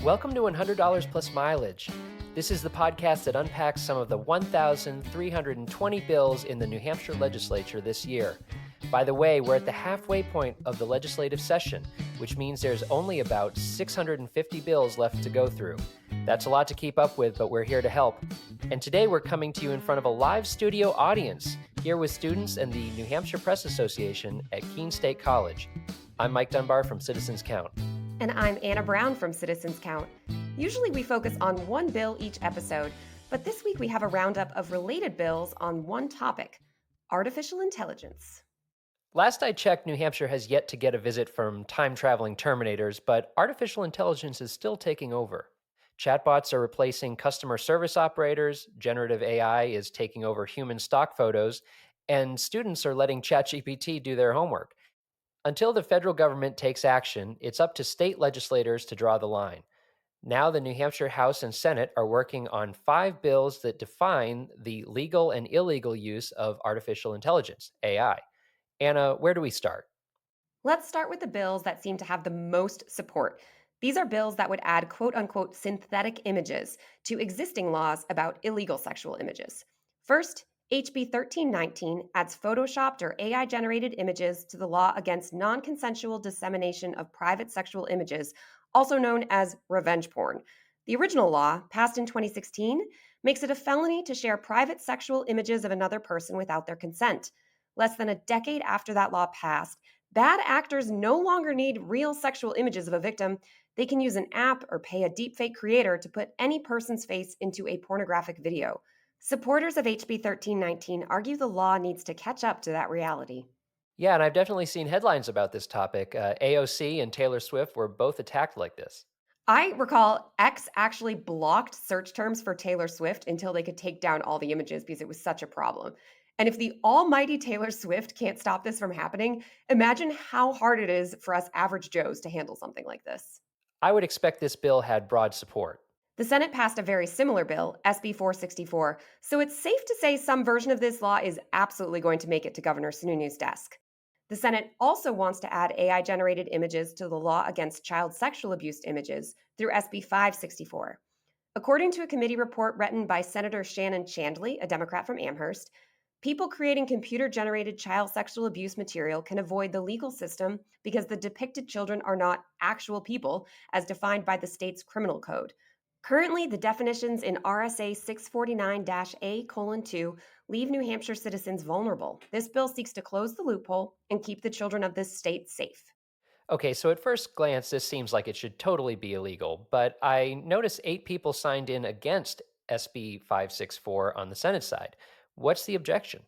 Welcome to $100 Plus Mileage. This is the podcast that unpacks some of the 1,320 bills in the New Hampshire legislature this year. By the way, we're at the halfway point of the legislative session, which means there's only about 650 bills left to go through. That's a lot to keep up with, but we're here to help. And today we're coming to you in front of a live studio audience, here with students and the New Hampshire Press Association at Keene State College. I'm Mike Dunbar from Citizens Count. And I'm Anna Brown from Citizens Count. Usually we focus on one bill each episode, but this week we have a roundup of related bills on one topic: artificial intelligence. Last I checked, New Hampshire has yet to get a visit from time-traveling Terminators, but artificial intelligence is still taking over. Chatbots are replacing customer service operators, generative AI is taking over human stock photos, and students are letting ChatGPT do their homework. Until the federal government takes action, it's up to state legislators to draw the line. Now the New Hampshire House and Senate are working on 5 bills that define the legal and illegal use of artificial intelligence, AI. Anna, where do we start? Let's start with the bills that seem to have the most support. These are bills that would add quote-unquote synthetic images to existing laws about illegal sexual images. First, HB 1319 adds photoshopped or AI-generated images to the law against non-consensual dissemination of private sexual images, also known as revenge porn. The original law, passed in 2016, makes it a felony to share private sexual images of another person without their consent. Less than a decade after that law passed, bad actors no longer need real sexual images of a victim. They can use an app or pay a deepfake creator to put any person's face into a pornographic video. Supporters of HB 1319 argue the law needs to catch up to that reality. Yeah, and I've definitely seen headlines about this topic. AOC and Taylor Swift were both attacked like this. I recall X actually blocked search terms for Taylor Swift until they could take down all the images because it was such a problem. And if the almighty Taylor Swift can't stop this from happening, imagine how hard it is for us average Joes to handle something like this. I would expect this bill had broad support. The Senate passed a very similar bill, SB 464, so it's safe to say some version of this law is absolutely going to make it to Governor Sununu's desk. The Senate also wants to add AI-generated images to the law against child sexual abuse images through SB 564. According to a committee report written by Senator Shannon Chandley, a Democrat from Amherst, people creating computer-generated child sexual abuse material can avoid the legal system because the depicted children are not actual people as defined by the state's criminal code. Currently, the definitions in RSA 649-A:2 leave New Hampshire citizens vulnerable. This bill seeks to close the loophole and keep the children of this state safe. Okay, so at first glance, this seems like it should totally be illegal, but I notice 8 people signed in against SB 564 on the Senate side. What's the objection?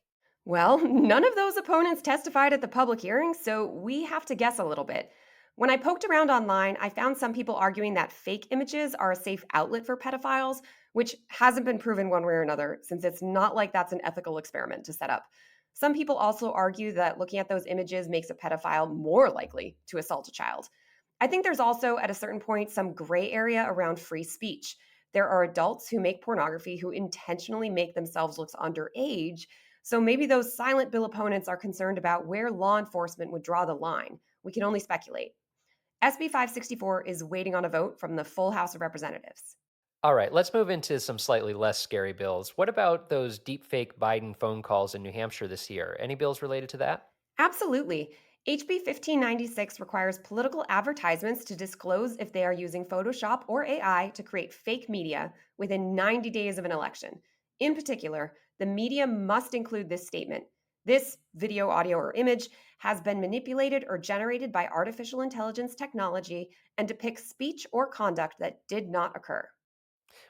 Well, none of those opponents testified at the public hearing, so we have to guess a little bit. When I poked around online, I found some people arguing that fake images are a safe outlet for pedophiles, which hasn't been proven one way or another, since it's not like that's an ethical experiment to set up. Some people also argue that looking at those images makes a pedophile more likely to assault a child. I think there's also, at a certain point, some gray area around free speech. There are adults who make pornography who intentionally make themselves look underage, so maybe those silent bill opponents are concerned about where law enforcement would draw the line. We can only speculate. SB 564 is waiting on a vote from the full House of Representatives. All right, let's move into some slightly less scary bills. What about those deepfake Biden phone calls in New Hampshire this year? Any bills related to that? Absolutely. HB 1596 requires political advertisements to disclose if they are using Photoshop or AI to create fake media within 90 days of an election. In particular, the media must include this statement: this video, audio, or image has been manipulated or generated by artificial intelligence technology and depicts speech or conduct that did not occur.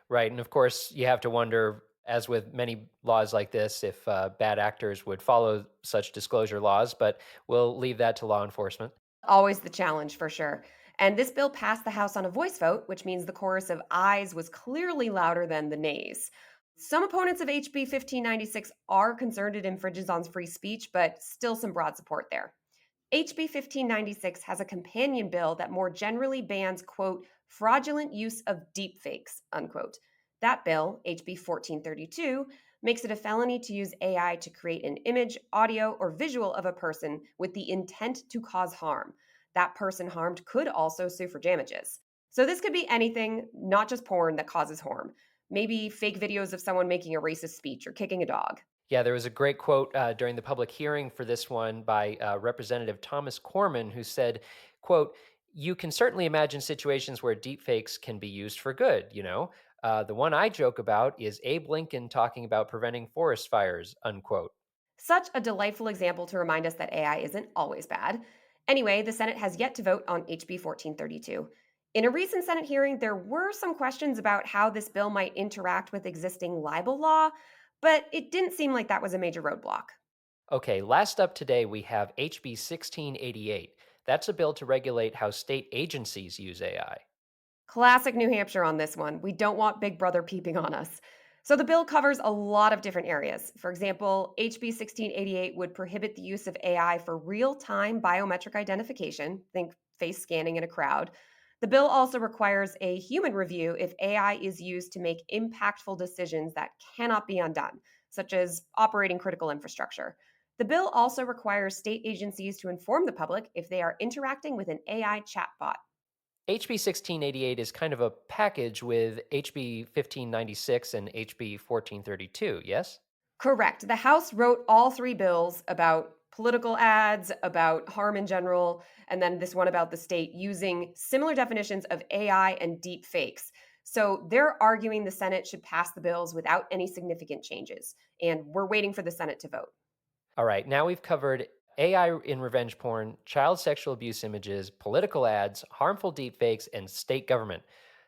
Right, and of course, you have to wonder, as with many laws like this, if bad actors would follow such disclosure laws, but we'll leave that to law enforcement. Always the challenge, for sure. And this bill passed the House on a voice vote, which means the chorus of ayes was clearly louder than the nays. Some opponents of HB 1596 are concerned it infringes on free speech, but still some broad support there. HB 1596 has a companion bill that more generally bans, quote, fraudulent use of deepfakes, unquote. That bill, HB 1432, makes it a felony to use AI to create an image, audio, or visual of a person with the intent to cause harm. That person harmed could also sue for damages. So this could be anything, not just porn, that causes harm. Maybe fake videos of someone making a racist speech or kicking a dog. Yeah, there was a great quote during the public hearing for this one by Representative Thomas Corman, who said, "quote You can certainly imagine situations where deepfakes can be used for good. The one I joke about is Abe Lincoln talking about preventing forest fires." Unquote. Such a delightful example to remind us that AI isn't always bad. Anyway, the Senate has yet to vote on HB 1432. In a recent Senate hearing, there were some questions about how this bill might interact with existing libel law, but it didn't seem like that was a major roadblock. Okay, last up today we have HB 1688. That's a bill to regulate how state agencies use AI. Classic New Hampshire on this one. We don't want Big Brother peeping on us. So the bill covers a lot of different areas. For example, HB 1688 would prohibit the use of AI for real time biometric identification, think face scanning in a crowd. The bill also requires a human review if AI is used to make impactful decisions that cannot be undone, such as operating critical infrastructure. The bill also requires state agencies to inform the public if they are interacting with an AI chatbot. HB 1688 is kind of a package with HB 1596 and HB 1432, yes? Correct. The House wrote all three bills about political ads, about harm in general, and then this one about the state using similar definitions of AI and deep fakes. So they're arguing the Senate should pass the bills without any significant changes. And we're waiting for the Senate to vote. All right, now we've covered AI in revenge porn, child sexual abuse images, political ads, harmful deepfakes, and state government.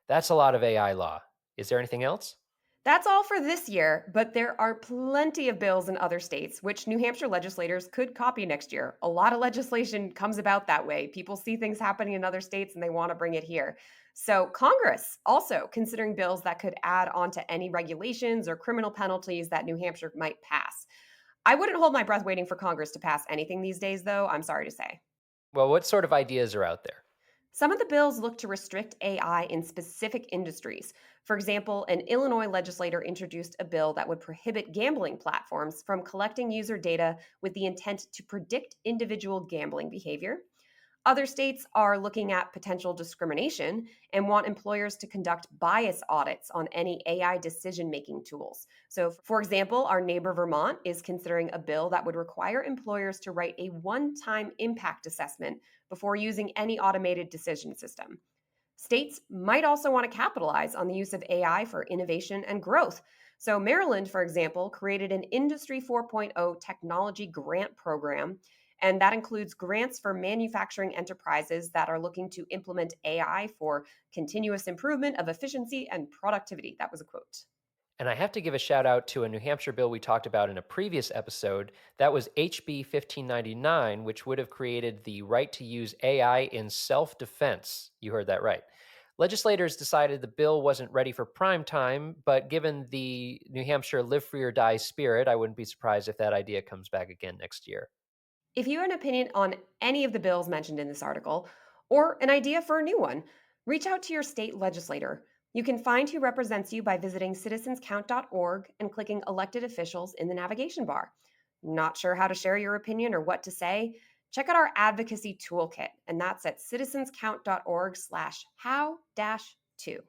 That's a lot of AI law. Is there anything else? That's all for this year, but there are plenty of bills in other states, which New Hampshire legislators could copy next year. A lot of legislation comes about that way. People see things happening in other states and they want to bring it here. So, Congress also considering bills that could add on to any regulations or criminal penalties that New Hampshire might pass. I wouldn't hold my breath waiting for Congress to pass anything these days, though, I'm sorry to say. Well, what sort of ideas are out there? Some of the bills look to restrict AI in specific industries. For example, an Illinois legislator introduced a bill that would prohibit gambling platforms from collecting user data with the intent to predict individual gambling behavior. Other states are looking at potential discrimination and want employers to conduct bias audits on any AI decision making tools. So, for example, our neighbor Vermont is considering a bill that would require employers to write a one time impact assessment before using any automated decision system. States might also want to capitalize on the use of AI for innovation and growth. So, Maryland, for example, created an Industry 4.0 technology grant program, and that includes grants for manufacturing enterprises that are looking to implement AI for continuous improvement of efficiency and productivity. That was a quote. And I have to give a shout out to a New Hampshire bill we talked about in a previous episode. That was HB 1599, which would have created the right to use AI in self defense. You heard that right. Legislators decided the bill wasn't ready for prime time, but given the New Hampshire live free or die spirit, I wouldn't be surprised if that idea comes back again next year. If you have an opinion on any of the bills mentioned in this article, or an idea for a new one, reach out to your state legislator. You can find who represents you by visiting citizenscount.org and clicking elected officials in the navigation bar. Not sure how to share your opinion or what to say? Check out our advocacy toolkit, and that's at citizenscount.org/how-to.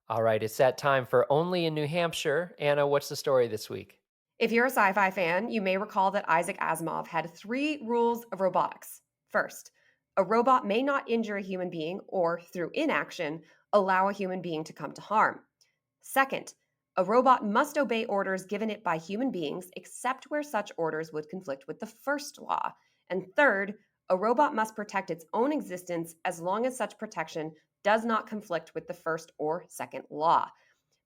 All right, it's that time for Only in New Hampshire. Anna, what's the story this week? If you're a sci fi fan, you may recall that Isaac Asimov had three rules of robotics. First, a robot may not injure a human being or, through inaction, allow a human being to come to harm. Second, a robot must obey orders given it by human beings except where such orders would conflict with the first law. And third, a robot must protect its own existence as long as such protection does not conflict with the first or second law.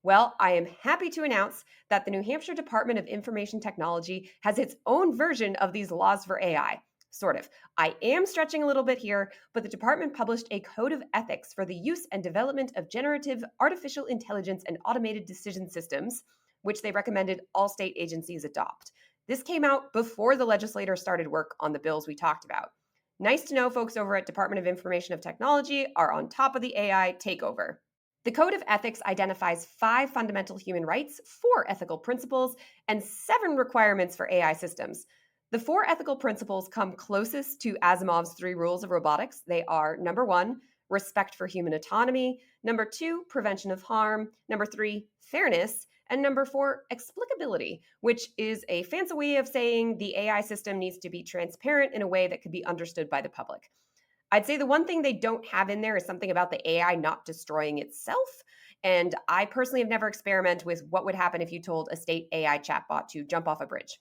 Well, I am happy to announce that the New Hampshire Department of Information Technology has its own version of these laws for AI. Sort of. I am stretching a little bit here, but the department published a code of ethics for the use and development of generative artificial intelligence and automated decision systems, which they recommended all state agencies adopt. This came out before the legislators started work on the bills we talked about. Nice to know folks over at Department of Information of Technology are on top of the AI takeover. The Code of Ethics identifies 5 fundamental human rights, 4 ethical principles, and 7 requirements for AI systems. The 4 ethical principles come closest to Asimov's 3 rules of robotics. They are number 1, respect for human autonomy. Number two, prevention of harm. Number three, fairness. And number four, explicability, which is a fancy way of saying the AI system needs to be transparent in a way that could be understood by the public. I'd say the one thing they don't have in there is something about the AI not destroying itself. And I personally have never experimented with what would happen if you told a state AI chatbot to jump off a bridge.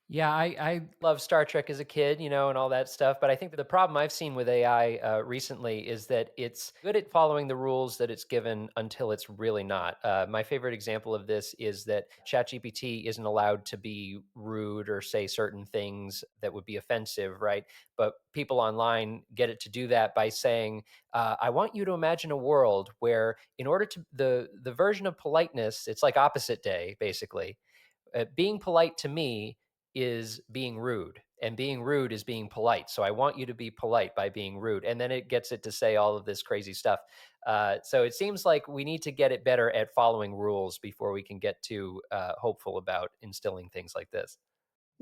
Yeah, I love Star Trek as a kid, and all that stuff. But I think that the problem I've seen with AI recently is that it's good at following the rules that it's given until it's really not. My favorite example of this is that ChatGPT isn't allowed to be rude or say certain things that would be offensive, right? But people online get it to do that by saying, "I want you to imagine a world where, in order to the version of politeness, it's like opposite day, basically." Being polite to me is being rude, and being rude is being polite. So I want you to be polite by being rude. And then it gets it to say all of this crazy stuff. So it seems like we need to get it better at following rules before we can get too hopeful about instilling things like this.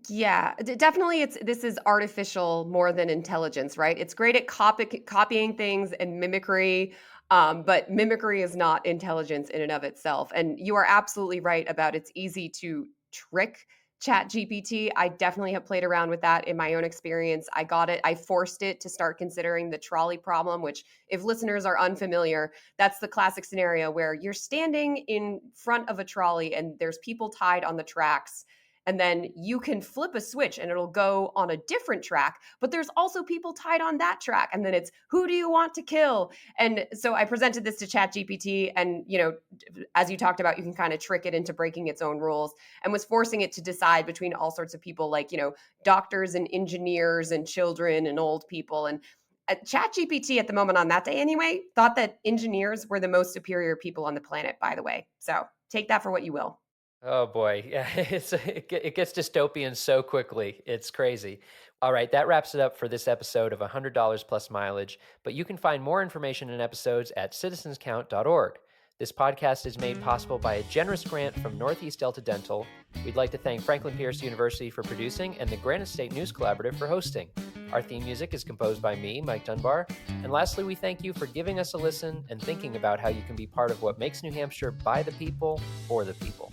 Yeah, definitely. It's this is artificial more than intelligence, right? It's great at copying things and mimicry, but mimicry is not intelligence in and of itself. And you are absolutely right about it's easy to trick Chat GPT. I definitely have played around with that in my own experience. I got it. I forced it to start considering the trolley problem, which, if listeners are unfamiliar, that's the classic scenario where you're standing in front of a trolley and there's people tied on the tracks, and then you can flip a switch and it'll go on a different track, but there's also people tied on that track, and then it's who do you want to kill. And so I presented this to ChatGPT, and as you talked about, you can kind of trick it into breaking its own rules, and was forcing it to decide between all sorts of people, like doctors and engineers and children and old people. And ChatGPT at the moment, on that day anyway, thought that engineers were the most superior people on the planet, by the way. So take that for what you will. Oh boy, yeah, it gets dystopian so quickly. It's crazy. All right, that wraps it up for this episode of $100 plus mileage. But you can find more information and episodes at citizenscount.org. This podcast is made possible by a generous grant from Northeast Delta Dental. We'd like to thank Franklin Pierce University for producing and the Granite State News Collaborative for hosting. Our theme music is composed by me, Mike Dunbar. And lastly, we thank you for giving us a listen and thinking about how you can be part of what makes New Hampshire by the people, for the people.